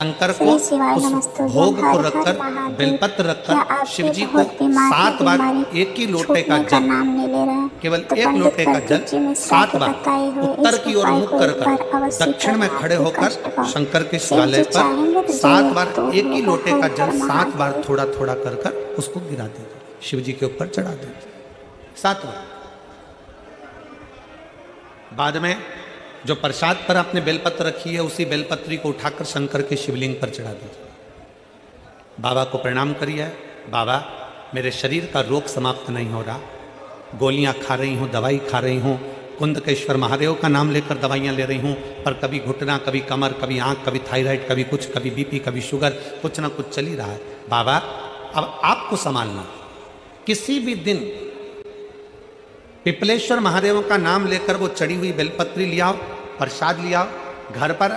शंकर को उस भोग को रखकर बेलपत्र रखकर शिव जी को 7 बार एक ही लोटे का जल, केवल एक लोटे का जल 7 बार उत्तर की ओर मुख कर दक्षिण में खड़े होकर शंकर के शिवालय पर 7 बार एक ही लोटे का जल 7 बार थोड़ा थोड़ा कर कर उसको गिरा दीजिए, शिव जी के ऊपर चढ़ा दीजिए 7 बार। बाद में जो प्रसाद पर आपने बेलपत्र रखी है उसी बेलपत्री को उठाकर शंकर के शिवलिंग पर चढ़ा दीजिए। बाबा को प्रणाम करिए, बाबा मेरे शरीर का रोग समाप्त नहीं हो रहा, गोलियां खा रही हूँ, दवाई खा रही हूँ, कुंदकेश्वर महादेव का नाम लेकर दवाइयाँ ले रही हूँ, पर कभी घुटना, कभी कमर, कभी आँख, कभी थायराइड, कभी कुछ, कभी बीपी, कभी शुगर, कुछ ना कुछ चल ही रहा है। बाबा अब आपको संभालना, किसी भी दिन पिपलेश्वर महादेव का नाम लेकर वो चढ़ी हुई बेलपत्री लिया, प्रसाद लिया, घर पर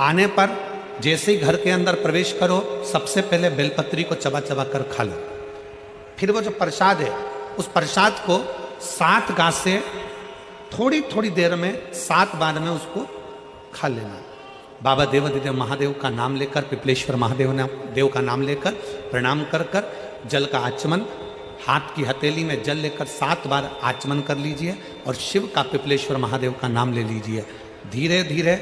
आने पर जैसे ही घर के अंदर प्रवेश करो सबसे पहले बेलपत्री को चबा चबा कर खा लो। फिर वो जो प्रसाद है उस प्रसाद को 7 गांठ से थोड़ी थोड़ी देर में 7 बार में उसको खा लेना। बाबा देवाधिदेव महादेव का नाम लेकर, पिपलेश्वर महादेव देव का नाम लेकर प्रणाम कर कर जल का आचमन, हाथ की हथेली में जल लेकर 7 बार आचमन कर लीजिए और शिव का, पिपलेश्वर महादेव का नाम ले लीजिए। धीरे धीरे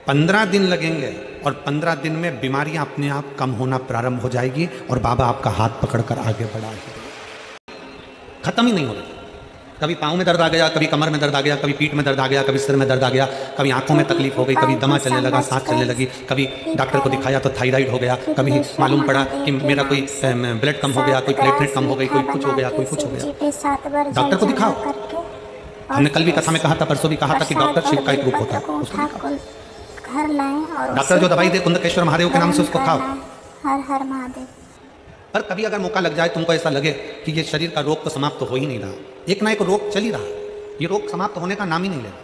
15 दिन लगेंगे और 15 दिन में बीमारियां अपने आप कम होना प्रारंभ हो जाएगी और बाबा आपका हाथ पकड़कर आगे बढ़ाएंगे। खत्म ही नहीं होगा। कभी पाँव में दर्द आ गया, कभी कमर में दर्द आ गया, कभी पीठ में दर्द आ गया, कभी सिर में दर्द आ गया, कभी आंखों में तकलीफ हो गई, कभी दमा चलने लगा, सांस चलने लगी, कभी डॉक्टर को दिखाया तो थायराइड हो गया, कभी मालूम पड़ा कि मेरा कोई ब्लड कम हो गया, कोई प्लेटलेट कम हो गई, कोई कुछ हो गया, कोई कुछ हो गया। डॉक्टर को दिखाओ। हमने कल भी कथा में कहा था, परसों भी कहा था कि डॉक्टर शिव का एक रूप होता है, उसको दिखाओ। डॉक्टर जो दवाई दे कुंदकेश्वर महादेव के नाम से उसको खाओ। हर हर महादेव। पर कभी अगर मौका लग जाए तुमको ऐसा लगे कि ये शरीर का रोग तो समाप्त हो ही नहीं रहा, एक ना एक रोग चल ही रहा, ये रोग समाप्त होने का नाम ही नहीं ले रहा,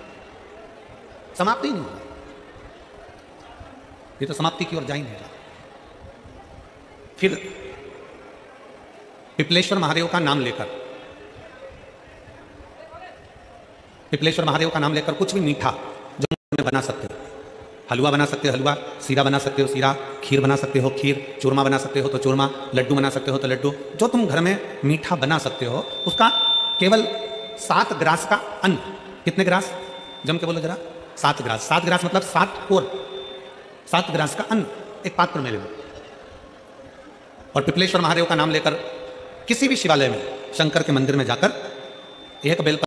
समाप्त ही नहीं हो रहा, ये तो समाप्ति की ओर जा ही नहीं रहा। फिर पिपलेश्वर महादेव का नाम लेकर, पिपलेश्वर महादेव का नाम लेकर कुछ भी मीठा जो में बना सकते हो, हलवा बना सकते हो हलवा, सीरा बना सकते हो सीरा, खीर बना सकते हो खीर, चूरमा बना सकते हो तो चूरमा, लड्डू बना सकते हो तो लड्डू, जो तुम घर में मीठा बना सकते हो उसका केवल 7 ग्रास का अन्न। कितने ग्रास? जम के बोलो जरा। 7 ग्रास। 7 ग्रास मतलब 7 कोर, 7 ग्रास का अन्न एक पात्र में ले लो और पिपलेश्वर महादेव का नाम लेकर किसी भी शिवालय में, शंकर के मंदिर में जाकर एक बेल